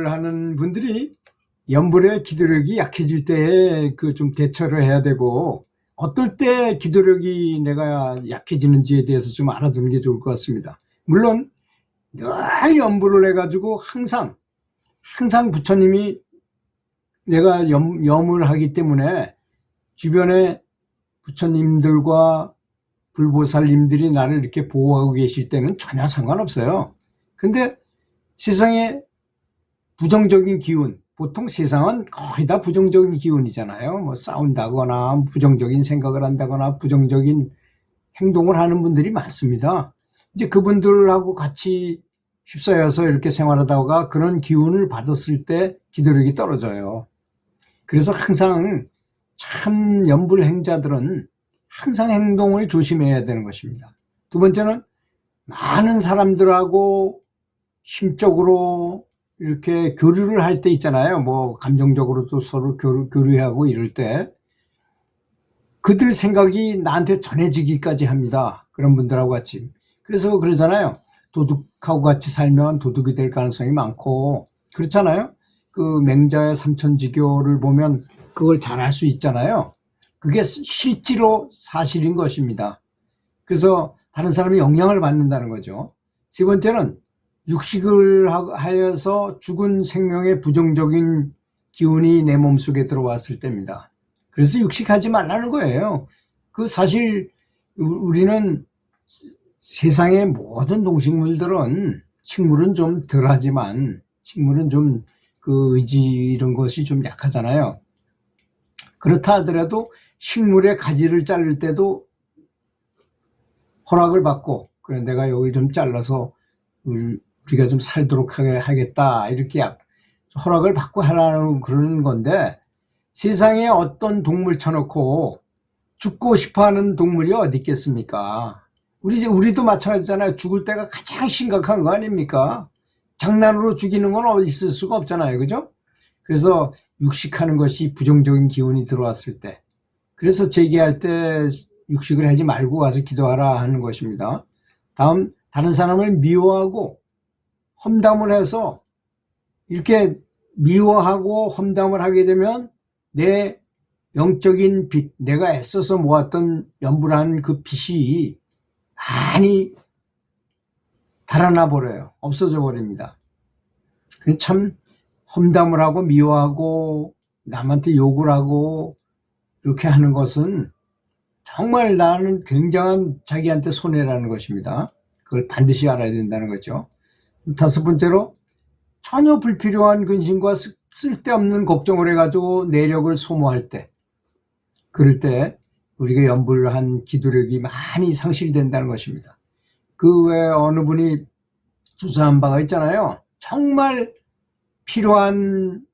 연불을 하는 분들이 연불의 기도력이 약해질 때에 그 좀 대처를 해야 되고, 어떨 때 기도력이 내가 약해지는지에 대해서 좀 알아두는 게 좋을 것 같습니다. 물론 늘 연불을 해가지고 항상 부처님이 내가 염을 하기 때문에 주변에 부처님들과 불보살님들이 나를 이렇게 보호하고 계실 때는 전혀 상관없어요. 근데 세상에 부정적인 기운, 보통 세상은 거의 다 부정적인 기운이잖아요. 뭐 싸운다거나 부정적인 생각을 한다거나 부정적인 행동을 하는 분들이 많습니다. 이제 그분들하고 같이 휩싸여서 이렇게 생활하다가 그런 기운을 받았을 때 기도력이 떨어져요. 그래서 항상 참 연불행자들은 항상 행동을 조심해야 되는 것입니다. 두 번째는 많은 사람들하고 심적으로 이렇게 교류를 할 때 있잖아요. 뭐 감정적으로도 서로 교류하고 이럴 때 그들 생각이 나한테 전해지기까지 합니다. 그런 분들하고 같이. 그래서 그러잖아요. 도둑하고 같이 살면 도둑이 될 가능성이 많고, 그렇잖아요. 그 맹자의 삼천지교를 보면 그걸 잘 알 수 있잖아요. 그게 실제로 사실인 것입니다. 그래서 다른 사람이 영향을 받는다는 거죠. 세 번째는 육식을 하여서 죽은 생명의 부정적인 기운이 내 몸속에 들어왔을 때입니다. 그래서 육식하지 말라는 거예요. 그 사실 우리는 세상의 모든 동식물들은, 식물은 좀 덜하지만 식물은 좀 그 의지 이런 것이 좀 약하잖아요. 그렇다 하더라도 식물의 가지를 자를 때도 허락을 받고, 그래 내가 여기 좀 잘라서 우리가 좀 살도록 하겠다 이렇게 허락을 받고 하라는 그러는 건데, 세상에 어떤 동물 쳐놓고 죽고 싶어하는 동물이 어디 있겠습니까? 우리도 마찬가지잖아요. 죽을 때가 가장 심각한 거 아닙니까? 장난으로 죽이는 건 있을 수가 없잖아요. 그죠? 그래서 육식하는 것이 부정적인 기운이 들어왔을 때, 그래서 제기할 때 육식을 하지 말고 가서 기도하라 하는 것입니다. 다음, 다른 사람을 미워하고 험담을 해서 이렇게 미워하고 험담을 하게 되면 내 영적인 빛, 내가 애써서 모았던 연불한 그 빛이 많이 달아나 버려요. 없어져 버립니다. 참 험담을 하고 미워하고 남한테 욕을 하고 이렇게 하는 것은 정말 나는 굉장한 자기한테 손해라는 것입니다. 그걸 반드시 알아야 된다는 거죠. 다섯 번째로, 전혀 불필요한 근심과 쓸데없는 걱정을 해가지고 내력을 소모할 때, 그럴 때 우리가 연불한 기도력이 많이 상실된다는 것입니다. 그 외에 어느 분이 조사한 바가 있잖아요. 정말 필요한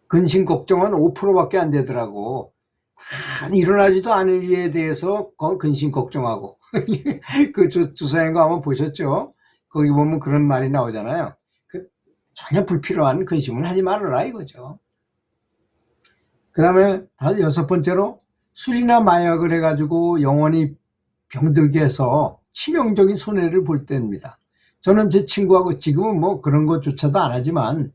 근심 걱정은 5%밖에 안 되더라고. 일어나지도 않을 일에 대해서 근심 걱정하고 그 조사한 거 한번 보셨죠? 거기 보면 그런 말이 나오잖아요. 전혀 불필요한 근심은 하지 말아라 이거죠. 그 다음에 여섯 번째로, 술이나 마약을 해가지고 영원히 병들게 해서 치명적인 손해를 볼 때입니다. 저는 제 친구하고, 지금은 뭐 그런 것조차도 안 하지만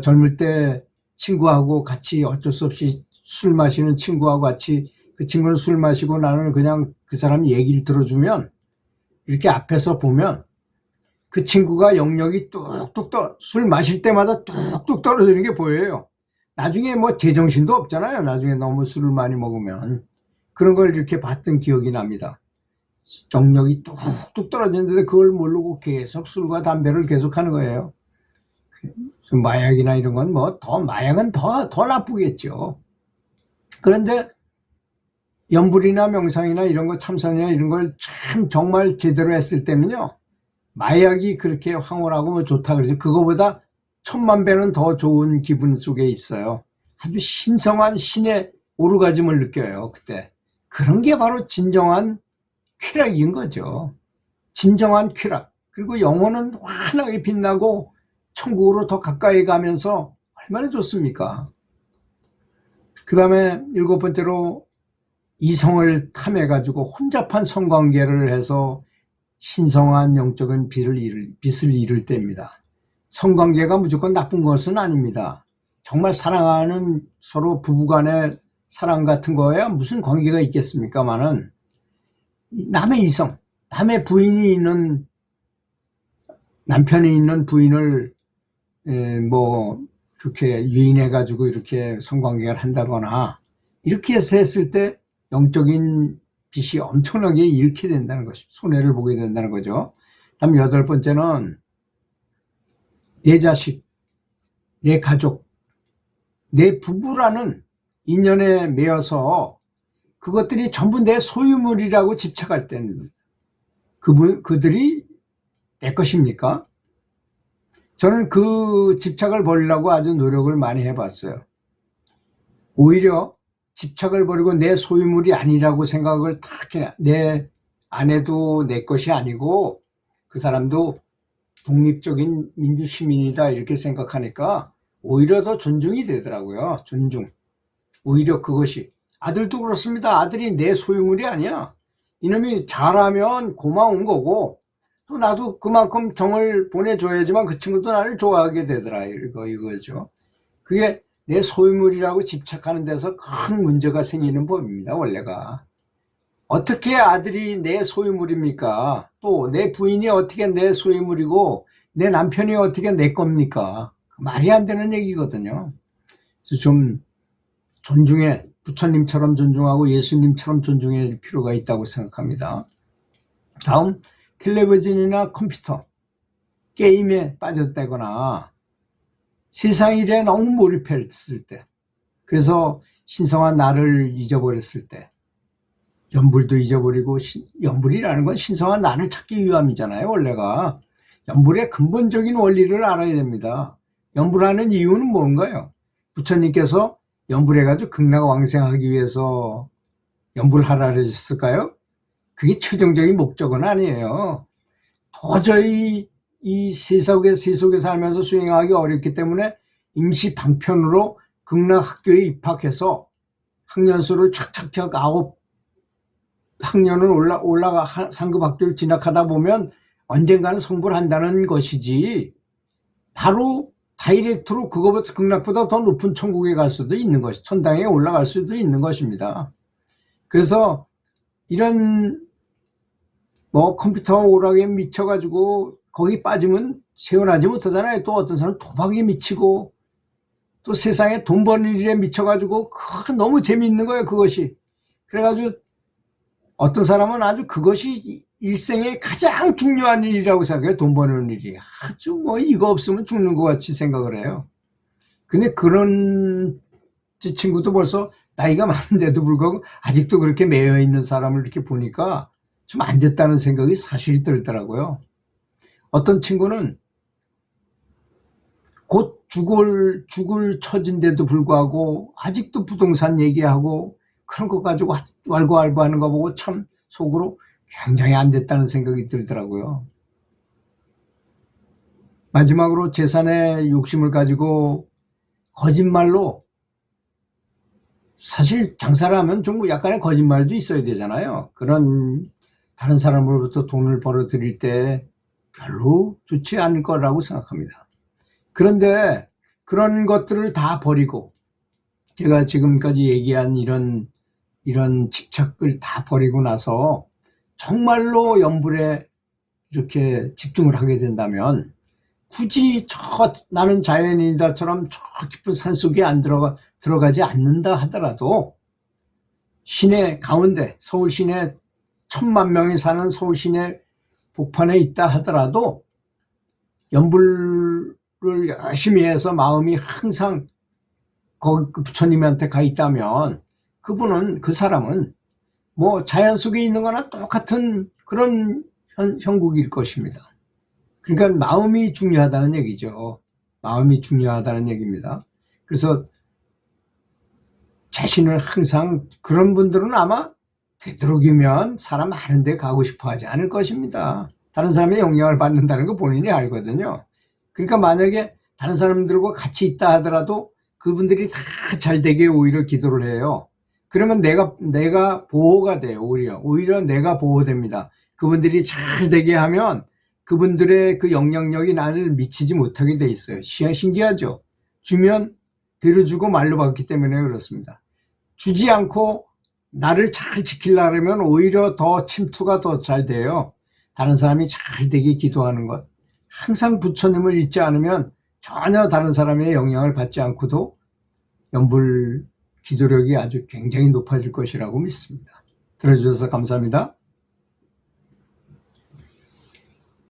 젊을 때 친구하고 같이 어쩔 수 없이 술 마시는 친구하고 같이, 그 친구는 술 마시고 나는 그냥 그 사람 얘기를 들어주면, 이렇게 앞에서 보면 그 친구가 영역이 술 마실 때마다 뚝뚝 떨어지는 게 보여요. 나중에 뭐 제정신도 없잖아요. 나중에 너무 술을 많이 먹으면. 그런 걸 이렇게 봤던 기억이 납니다. 정력이 뚝뚝 떨어지는데 그걸 모르고 계속 술과 담배를 계속 하는 거예요. 마약이나 이런 건 마약은 더 나쁘겠죠. 그런데 연불이나 명상이나 이런 거, 참선이나 이런 걸 참 정말 제대로 했을 때는요, 마약이 그렇게 황홀하고 뭐 좋다 그러죠. 그거보다 1000만 배는 더 좋은 기분 속에 있어요. 아주 신성한 신의 오르가즘을 느껴요, 그때. 그런 게 바로 진정한 쾌락인 거죠. 진정한 쾌락. 그리고 영혼은 환하게 빛나고 천국으로 더 가까이 가면서 얼마나 좋습니까? 그 다음에 일곱 번째로, 이성을 탐해가지고 혼잡한 성관계를 해서 신성한 영적인 빛을 잃을 때입니다. 성관계가 무조건 나쁜 것은 아닙니다. 정말 사랑하는 서로 부부간의 사랑 같은 거야 무슨 관계가 있겠습니까마는 남의 이성, 남의 부인이 있는 남편이 있는 부인을 뭐 그렇게 유인해 가지고 이렇게 성관계를 한다거나 이렇게 해서 했을 때 영적인 빚이 엄청나게 잃게 된다는 것이 손해를 보게 된다는 거죠. 다음 8번째는 내 자식, 내 가족, 내 부부라는 인연에 매여서 그것들이 전부 내 소유물이라고 집착할 때는 그들이 내 것입니까? 저는 그 집착을 버리려고 아주 노력을 많이 해봤어요. 오히려 집착을 버리고 내 소유물이 아니라고 생각을 딱 해. 내 아내도 내 것이 아니고 그 사람도 독립적인 민주시민이다 이렇게 생각하니까 오히려 더 존중이 되더라고요. 존중. 오히려 그것이. 아들도 그렇습니다. 아들이 내 소유물이 아니야. 이놈이 잘하면 고마운 거고 또 나도 그만큼 정을 보내줘야지만 그 친구도 나를 좋아하게 되더라 이거죠. 그게 내 소유물이라고 집착하는 데서 큰 문제가 생기는 법입니다. 원래가. 어떻게 아들이 내 소유물입니까? 또 내 부인이 어떻게 내 소유물이고 내 남편이 어떻게 내 겁니까? 말이 안 되는 얘기거든요. 그래서 좀 존중해, 부처님처럼 존중하고 예수님처럼 존중할 필요가 있다고 생각합니다. 다음, 텔레비전이나 컴퓨터, 게임에 빠졌다거나 세상 일에 너무 몰입했을 때, 그래서 신성한 나를 잊어버렸을 때, 연불도 잊어버리고, 연불이라는 건 신성한 나를 찾기 위함이잖아요, 원래가. 연불의 근본적인 원리를 알아야 됩니다. 연불하는 이유는 뭔가요? 부처님께서 연불해가지고 극락왕생하기 위해서 연불하라 그러셨을까요? 그게 최종적인 목적은 아니에요. 도저히 이 세속에 살면서 수행하기 어렵기 때문에 임시 방편으로 극락학교에 입학해서 학년수를 착착착 9학년을 올라가 상급 학교를 진학하다 보면 언젠가는 성불을 한다는 것이지 바로 다이렉트로 그거보다 극락보다 더 높은 천국에 갈 수도 있는 것이 천당에 올라갈 수도 있는 것입니다. 그래서 이런 뭐 컴퓨터 오락에 미쳐가지고 거기 빠지면 세어나지 못하잖아요. 또 어떤 사람은 도박에 미치고 또 세상에 돈 버는 일에 미쳐가지고 너무 재미있는 거예요. 그것이. 그래가지고 어떤 사람은 아주 그것이 일생에 가장 중요한 일이라고 생각해요. 돈 버는 일이. 아주 뭐 이거 없으면 죽는 것 같이 생각을 해요. 근데 그런 제 친구도 벌써 나이가 많은데도 불구하고 아직도 그렇게 매여 있는 사람을 이렇게 보니까 좀 안 됐다는 생각이 사실이 들더라고요. 어떤 친구는 곧 죽을 처진데도 불구하고 아직도 부동산 얘기하고 그런 거 가지고 왈가왈부하는 거 보고 참 속으로 굉장히 안 됐다는 생각이 들더라고요. 마지막으로 재산의 욕심을 가지고 거짓말로 사실 장사를 하면 좀 약간의 거짓말도 있어야 되잖아요. 그런 다른 사람으로부터 돈을 벌어들일 때 별로 좋지 않을 거라고 생각합니다. 그런데 그런 것들을 다 버리고 제가 지금까지 얘기한 이런 집착을 다 버리고 나서 정말로 연불에 이렇게 집중을 하게 된다면 굳이 나는 자연인이다처럼 저 깊은 산속에 안 들어가지 않는다 하더라도 시내 가운데 서울 시내 1000만 명이 사는 서울 시내 복판에 있다 하더라도 연불을 열심히 해서 마음이 항상 거기 부처님한테 가 있다면 그 사람은 뭐 자연 속에 있는 거나 똑같은 그런 형국일 것입니다. 그러니까 마음이 중요하다는 얘기죠. 마음이 중요하다는 얘기입니다. 그래서 자신을 항상 그런 분들은 아마 되도록이면 사람 많은 데 가고 싶어 하지 않을 것입니다. 다른 사람의 영향을 받는다는 거 본인이 알거든요. 그러니까 만약에 다른 사람들과 같이 있다 하더라도 그분들이 다 잘 되게 오히려 기도를 해요. 그러면 내가 보호가 돼요. 오히려 내가 보호됩니다. 그분들이 잘 되게 하면 그분들의 그 영향력이 나를 미치지 못하게 돼 있어요. 신기하죠? 주면 들어주고 말로 받기 때문에 그렇습니다. 주지 않고 나를 잘 지키려면 오히려 더 침투가 더 잘 돼요. 다른 사람이 잘 되게 기도하는 것. 항상 부처님을 잊지 않으면 전혀 다른 사람의 영향을 받지 않고도 연불 기도력이 아주 굉장히 높아질 것이라고 믿습니다. 들어주셔서 감사합니다.